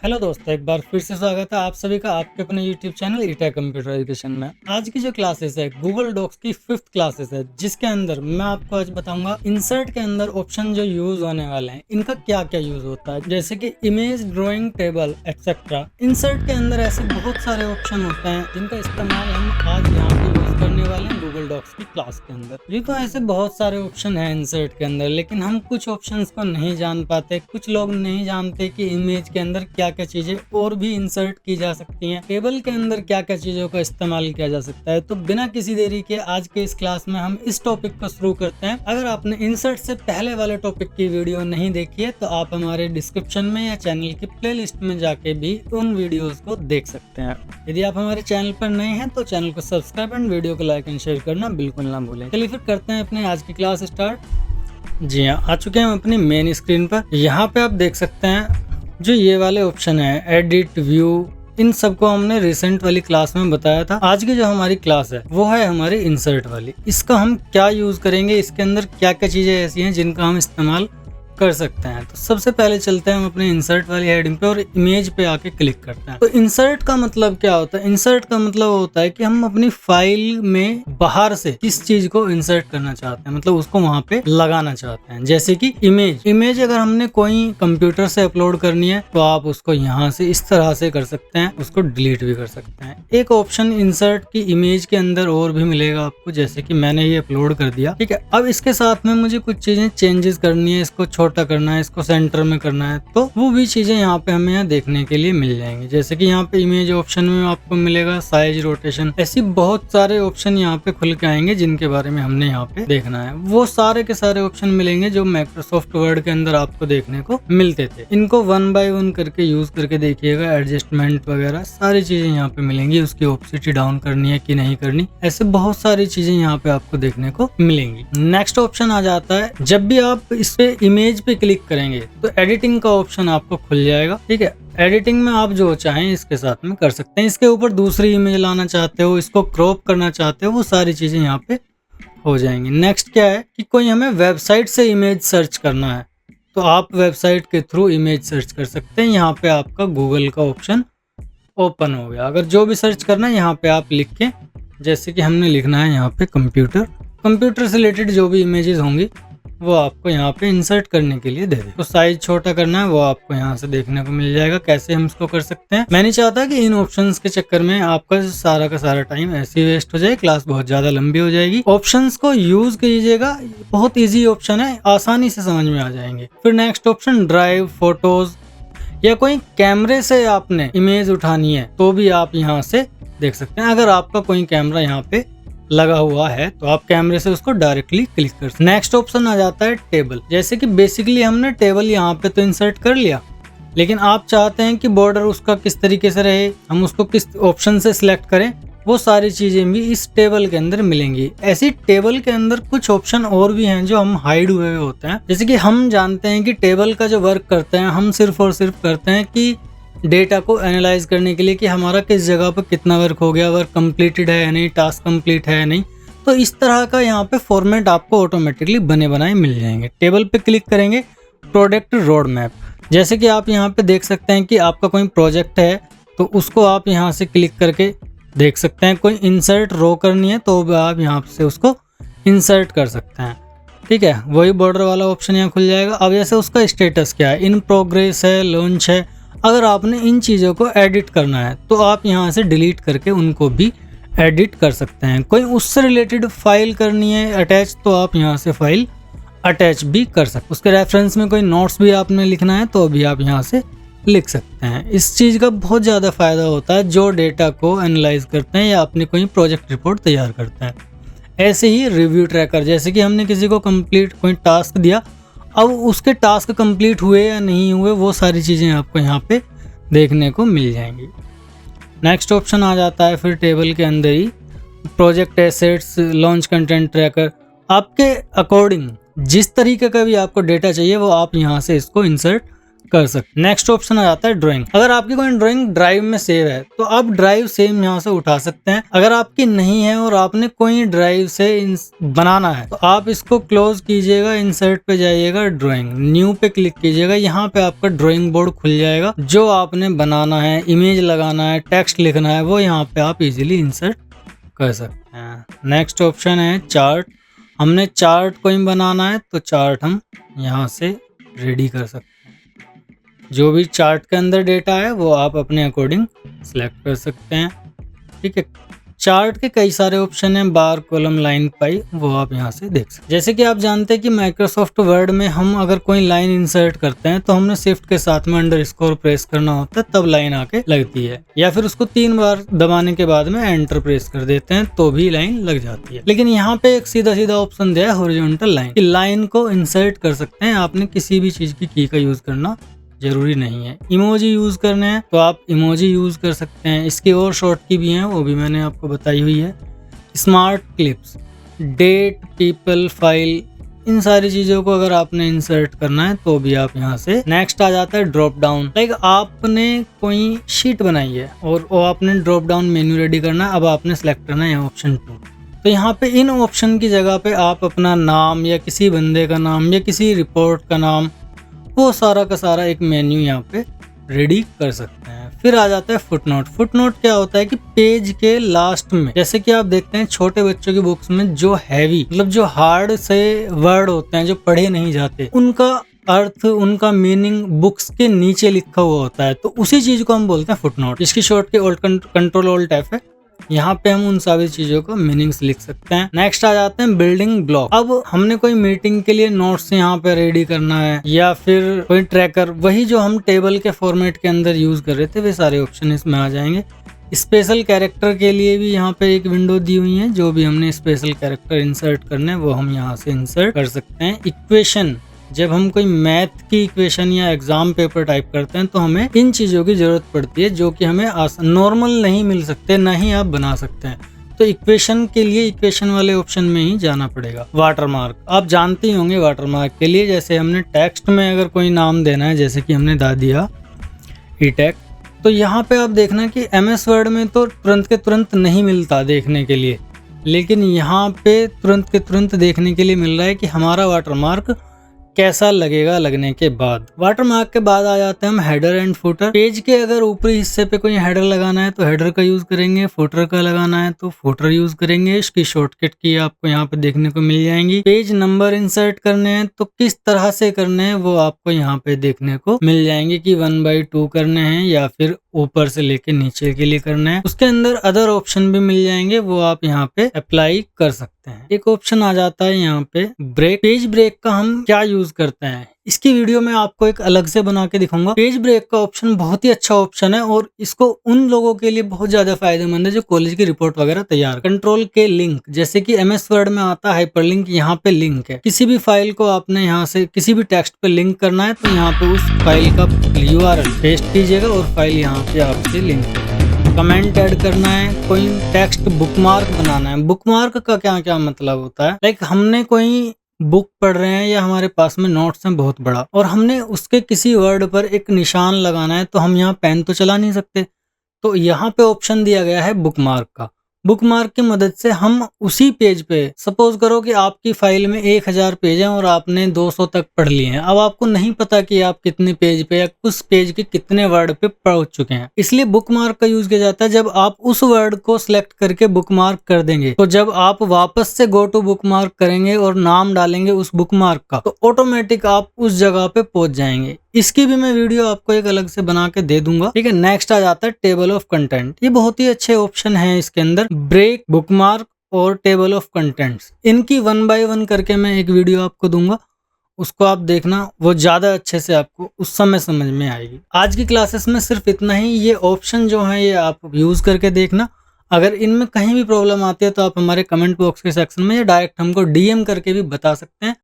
Hello दोस्तों, एक बार फिर से स्वागत है आप सभी का आपके अपने यूट्यूब चैनल ईटा कंप्यूटर एजुकेशन में। आज की जो क्लासेस है गूगल डॉक्स की 5th क्लासेस है, जिसके अंदर मैं आपको आज बताऊंगा इंसर्ट के अंदर ऑप्शन जो यूज होने वाले हैं इनका क्या क्या यूज होता है, जैसे कि image, drawing, table etcetera. Insert के अंदर ऐसे बहुत सारे ऑप्शन होते हैं जिनका इस्तेमाल हम आज यहाँ पे यूज करने वाले हैं गूगल डॉक्स की क्लास के अंदर। ये तो ऐसे बहुत सारे ऑप्शन है इंसर्ट के अंदर, लेकिन हम कुछ ऑप्शन को नहीं जान पाते। कुछ लोग नहीं जानते कि इमेज के अंदर क्या क्या चीजें और भी इंसर्ट की जा सकती हैं, टेबल के अंदर क्या क्या चीजों का इस्तेमाल किया जा सकता है। तो बिना किसी देरी के आज के इस क्लास में हम इस टॉपिक को शुरू करते हैं। अगर आपने इंसर्ट से पहले वाले टॉपिक की वीडियो नहीं देखी है तो आप हमारे डिस्क्रिप्शन में या चैनल की प्लेलिस्ट में जाके भी उन वीडियोस को देख सकते हैं। यदि आप हमारे चैनल पर नए हैं तो चैनल को सब्सक्राइब एंड वीडियो को लाइक एंड शेयर करना बिल्कुल ना भूलें। चलिए फिर करते हैं अपने आज की क्लास स्टार्ट। जी हाँ, आ चुके हैं हम अपनी मेन स्क्रीन पर। यहाँ पे आप देख सकते हैं जो ये वाले ऑप्शन है एडिट, व्यू, इन सबको हमने रिसेंट वाली क्लास में बताया था। आज की जो हमारी क्लास है वो है हमारी इंसर्ट वाली। इसका हम क्या यूज करेंगे, इसके अंदर क्या क्या चीजें ऐसी हैं जिनका हम इस्तेमाल कर सकते हैं। तो सबसे पहले चलते हैं हम अपने इंसर्ट वाली हेडिंग पे और इमेज पे आके क्लिक करते हैं। तो इंसर्ट का मतलब क्या होता है? इंसर्ट का मतलब होता है कि हम अपनी फाइल में बाहर से किस चीज को इंसर्ट करना चाहते हैं, मतलब उसको वहां पे लगाना चाहते हैं। जैसे कि इमेज अगर हमने कोई कंप्यूटर से अपलोड करनी है तो आप उसको यहाँ से इस तरह से कर सकते हैं, उसको डिलीट भी कर सकते हैं। एक ऑप्शन इंसर्ट की इमेज के अंदर और भी मिलेगा आपको, जैसे कि मैंने ये अपलोड कर दिया, ठीक है। अब इसके साथ में मुझे कुछ चीजें चेंजेस करनी है, इसको छोटा करना है, इसको सेंटर में करना है, तो वो भी चीजें यहाँ पे हमें यहाँ देखने के लिए मिल जाएंगी। जैसे कि यहाँ पे इमेज ऑप्शन में आपको मिलेगा साइज, रोटेशन, ऐसी बहुत सारे ऑप्शन यहाँ पे खुल के आएंगे जिनके बारे में हमने यहाँ पे देखना है। वो सारे के सारे ऑप्शन मिलेंगे जो माइक्रोसॉफ्ट वर्ड के अंदर आपको देखने को मिलते थे। इनको 1 बाय 1 करके यूज करके देखिएगा। एडजस्टमेंट वगैरह सारी चीजें यहाँ पे मिलेंगी। उसकी ऑप्सिटी डाउन करनी है कि नहीं करनी, ऐसे बहुत सारी चीजें यहाँ पे आपको देखने को मिलेंगी। नेक्स्ट ऑप्शन आ जाता है, जब भी आप इस पे इमेज पे क्लिक करेंगे तो एडिटिंग का ऑप्शन आपको खुल जाएगा, ठीक है। एडिटिंग में आप जो चाहें इसके साथ में कर सकते हैं। इसके ऊपर दूसरी इमेज लाना चाहते हो, इसको क्रॉप करना चाहते हो, वो सारी चीजें यहाँ पे हो जाएंगी। नेक्स्ट क्या है कि कोई हमें वेबसाइट से इमेज सर्च करना है तो आप वेबसाइट के थ्रू इमेज सर्च कर सकते हैं। यहाँ पे आपका गूगल का ऑप्शन ओपन हो गया। अगर जो भी सर्च करना है यहाँ पे आप लिख के, जैसे कि हमने लिखना है यहाँ पे कंप्यूटर से रिलेटेड जो भी इमेजेस होंगी वो आपको यहाँ पे इंसर्ट करने के लिए दे दे। तो साइज छोटा करना है वो आपको यहाँ से देखने को मिल जाएगा। कैसे हम इसको कर सकते हैं, मैं नहीं चाहता कि इन ऑप्शंस के चक्कर में आपका सारा का सारा टाइम ऐसे वेस्ट हो जाए, क्लास बहुत ज्यादा लंबी हो जाएगी। ऑप्शंस को यूज कीजिएगा, बहुत ईजी ऑप्शन है, आसानी से समझ में आ जाएंगे। फिर नेक्स्ट ऑप्शन ड्राइव, फोटोज, या कोई कैमरे से आपने इमेज उठानी है तो भी आप यहाँ से देख सकते हैं। अगर आपका कोई कैमरा यहाँ पे लगा हुआ है तो आप कैमरे से उसको डायरेक्टली क्लिक कर सकते हैं। नेक्स्ट ऑप्शन आ जाता है टेबल। जैसे कि बेसिकली हमने टेबल यहाँ पे तो इंसर्ट कर लिया, लेकिन आप चाहते हैं कि बॉर्डर उसका किस तरीके से रहे, हम उसको किस ऑप्शन से सिलेक्ट करें, वो सारी चीजें भी इस टेबल के अंदर मिलेंगी। ऐसी टेबल के अंदर कुछ ऑप्शन और भी हैं जो हम हाइड हुए होते हैं। जैसे कि हम जानते हैं कि टेबल का जो वर्क करते हैं हम सिर्फ और सिर्फ करते हैं कि डेटा को एनालाइज करने के लिए कि हमारा किस जगह पर कितना वर्क हो गया, वर्क कंप्लीटेड है या नहीं, टास्क कंप्लीट है या नहीं। तो इस तरह का यहाँ पे फॉर्मेट आपको ऑटोमेटिकली बने बनाए मिल जाएंगे। टेबल पे क्लिक करेंगे, प्रोडक्ट रोड मैप, जैसे कि आप यहाँ पे देख सकते हैं कि आपका कोई प्रोजेक्ट है तो उसको आप यहाँ से क्लिक करके देख सकते हैं। कोई इंसर्ट रो करनी है तो आप यहाँ से उसको इंसर्ट कर सकते हैं, ठीक है। वही बॉर्डर वाला ऑप्शन यहाँ खुल जाएगा। अब जैसे उसका स्टेटस क्या है, इन प्रोग्रेस है, लॉन्च है, अगर आपने इन चीज़ों को एडिट करना है तो आप यहाँ से डिलीट करके उनको भी एडिट कर सकते हैं। कोई उससे रिलेटेड फाइल करनी है अटैच तो आप यहाँ से फाइल अटैच भी कर सकते हैं। उसके रेफरेंस में कोई नोट्स भी आपने लिखना है तो भी आप यहाँ से लिख सकते हैं। इस चीज़ का बहुत ज़्यादा फायदा होता है जो डेटा को एनालाइज करते हैं या अपनी कोई प्रोजेक्ट रिपोर्ट तैयार करते हैं। ऐसे ही रिव्यू ट्रैकर, जैसे कि हमने किसी को कंप्लीट कोई टास्क दिया, अब उसके टास्क कंप्लीट हुए या नहीं हुए वो सारी चीज़ें आपको यहाँ पे देखने को मिल जाएंगी। नेक्स्ट ऑप्शन आ जाता है फिर टेबल के अंदर ही project assets, launch content tracker. आपके अकॉर्डिंग जिस तरीके का भी आपको डेटा चाहिए वो आप यहाँ से इसको इंसर्ट कर सकते। नेक्स्ट ऑप्शन आ जाता है ड्राइंग। अगर आपकी कोई ड्राइंग ड्राइव में सेव है तो आप ड्राइव सेम यहाँ से उठा सकते हैं। अगर आपकी नहीं है और आपने कोई ड्राइव से बनाना है तो आप इसको क्लोज कीजिएगा, इंसर्ट पे जाइएगा, ड्राइंग, न्यू पे क्लिक कीजिएगा। यहाँ पे आपका ड्राइंग बोर्ड खुल जाएगा। जो आपने बनाना है, इमेज लगाना है, टेक्स्ट लिखना है, वो यहाँ पे आप इजीली इंसर्ट कर सकते हैं। नेक्स्ट ऑप्शन है चार्ट। हमने चार्ट कोई बनाना है तो चार्ट हम यहाँ से रेडी कर सकते हैं। जो भी चार्ट के अंदर डेटा है वो आप अपने अकॉर्डिंग सिलेक्ट कर सकते हैं। ठीक है, चार्ट के कई सारे ऑप्शन हैं, बार, कॉलम, लाइन, पाई, वो आप यहाँ से देख सकते हैं। जैसे कि आप जानते हैं कि माइक्रोसॉफ्ट वर्ड में हम अगर कोई लाइन इंसर्ट करते हैं तो हमने शिफ्ट के साथ में अंडरस्कोर प्रेस करना होता है, तब लाइन आके लगती है, या फिर उसको 3 बार दबाने के बाद में एंटर प्रेस कर देते हैं तो भी लाइन लग जाती है। लेकिन यहाँ पे एक सीधा सीधा ऑप्शन दिया है हॉरिजॉन्टल लाइन, कि लाइन को इंसर्ट कर सकते हैं। आपने किसी भी चीज की की का यूज करना जरूरी नहीं है। इमोजी यूज करने हैं तो आप इमोजी यूज कर सकते हैं। इसकी और शॉर्ट की भी हैं, वो भी मैंने आपको बताई हुई है। Smart clips, date, people, file, इन सारी चीजों को अगर आपने इंसर्ट करना है तो भी आप यहाँ से। नेक्स्ट आ जाता है ड्रॉप डाउन। लाइक आपने कोई शीट बनाई है और वो आपने ड्रॉप डाउन मेन्यू रेडी करना है। अब आपने सेलेक्ट करना है ऑप्शन 2। तो यहाँ पे इन ऑप्शन की जगह पे आप अपना नाम या किसी बंदे का नाम या किसी रिपोर्ट का नाम, वो सारा का सारा एक मेन्यू यहाँ पे रेडी कर सकते हैं। फिर आ जाता है फुटनोट। फुटनोट क्या होता है कि पेज के लास्ट में, जैसे कि आप देखते हैं छोटे बच्चों की बुक्स में जो हैवी, मतलब जो हार्ड से वर्ड होते हैं जो पढ़े नहीं जाते, उनका अर्थ, उनका मीनिंग बुक्स के नीचे लिखा हुआ होता है, तो उसी चीज को हम बोलते हैं फुटनोट। इसकी शॉर्ट की कंट्रोल ऑल्ट F है। यहाँ पे हम उन सारी चीजों को मीनिंग्स लिख सकते हैं। नेक्स्ट आ जाते हैं बिल्डिंग ब्लॉक। अब हमने कोई मीटिंग के लिए नोट्स यहाँ पे रेडी करना है या फिर कोई ट्रैकर, वही जो हम टेबल के फॉर्मेट के अंदर यूज कर रहे थे, वे सारे ऑप्शन इसमें आ जाएंगे। स्पेशल कैरेक्टर के लिए भी यहाँ पे एक विंडो दी हुई है। जो भी हमने स्पेशल कैरेक्टर इंसर्ट करने हैं वो हम यहाँ से इंसर्ट कर सकते हैं। इक्वेशन, जब हम कोई मैथ की इक्वेशन या एग्जाम पेपर टाइप करते हैं तो हमें इन चीजों की जरूरत पड़ती है, जो कि हमें नॉर्मल नहीं मिल सकते, ना ही आप बना सकते हैं। तो इक्वेशन के लिए इक्वेशन वाले ऑप्शन में ही जाना पड़ेगा। वाटरमार्क, आप जानते ही होंगे वाटरमार्क के लिए, जैसे हमने टेक्स्ट में अगर कोई नाम देना है, जैसे कि हमने दिया ईटेक, तो यहाँ पे आप देखना कि MS वर्ड में तो तुरंत के तुरंत नहीं मिलता देखने के लिए, लेकिन यहाँ पे तुरंत के तुरंत देखने के लिए मिल रहा है कि हमारा वाटरमार्क कैसा लगेगा लगने के बाद। वाटरमार्क के बाद आ जाते हैं हम हेडर एंड फुटर। पेज के अगर ऊपरी हिस्से पे कोई हेडर लगाना है तो हेडर का यूज करेंगे, फुटर का लगाना है तो फुटर यूज करेंगे। इसकी शॉर्टकट की आपको यहाँ पे देखने को मिल जाएंगी। पेज नंबर इंसर्ट करने हैं तो किस तरह से करने हैं वो आपको यहाँ पे देखने को मिल जाएंगे, कि 1/2 करने हैं या फिर ऊपर से लेके नीचे के लिए करना है। उसके अंदर अदर ऑप्शन भी मिल जाएंगे, वो आप यहाँ पे अप्लाई कर सकते हैं। एक ऑप्शन आ जाता है यहाँ पे ब्रेक। पेज ब्रेक का हम क्या यूज करते हैं, इसकी वीडियो में आपको एक अलग से बना के दिखाऊंगा। पेज ब्रेक का ऑप्शन बहुत ही अच्छा ऑप्शन है और इसको उन लोगों के लिए बहुत ज्यादा फायदेमंद है जो कॉलेज की रिपोर्ट वगैरह तैयार। कंट्रोल के लिंक, जैसे कि MS वर्ड में आता है हाइपरलिंक, यहाँ पे लिंक है। किसी भी फाइल को आपने यहाँ से किसी भी टेक्स्ट पे लिंक करना है तो यहाँ पे उस फाइल का URL पेस्ट कीजिएगा और फाइल यहाँ पे आपसे लिंक होगा। कमेंट ऐड करना है, कोई टेक्स्ट बुकमार्क बनाना है। बुकमार्क का क्या क्या मतलब होता है, लाइक हमने कोई बुक पढ़ रहे हैं या हमारे पास में नोट्स हैं बहुत बड़ा, और हमने उसके किसी वर्ड पर एक निशान लगाना है, तो हम यहाँ पेन तो चला नहीं सकते, तो यहाँ पे ऑप्शन दिया गया है बुकमार्क का। बुकमार्क की मदद से हम उसी पेज पे, सपोज करो कि आपकी फाइल में 1000 पेज हैं और आपने 200 तक पढ़ लिए हैं। अब आपको नहीं पता कि आप कितने पेज पे या उस पेज के कितने वर्ड पे पहुंच चुके हैं, इसलिए बुकमार्क का यूज किया जाता है। जब आप उस वर्ड को सिलेक्ट करके बुकमार्क कर देंगे तो जब आप वापस से गो टू बुकमार्क करेंगे और नाम डालेंगे उस बुकमार्क का, तो ऑटोमेटिक आप उस जगह पे पहुंच जाएंगे। इसकी भी मैं वीडियो आपको एक अलग से बना के दे दूंगा, ठीक है। नेक्स्ट आ जाता है टेबल ऑफ कंटेंट। ये बहुत ही अच्छे ऑप्शन है इसके अंदर, ब्रेक, बुकमार्क और टेबल ऑफ कंटेंट्स। इनकी 1 बाय 1 करके मैं एक वीडियो आपको दूंगा, उसको आप देखना, वो ज्यादा अच्छे से आपको उस समय समझ में आएगी। आज की क्लासेस में सिर्फ इतना ही। ये ऑप्शन जो है ये आप यूज करके देखना। अगर इनमें कहीं भी प्रॉब्लम आती है तो आप हमारे कमेंट बॉक्स के सेक्शन में या डायरेक्ट हमको DM करके भी बता सकते हैं।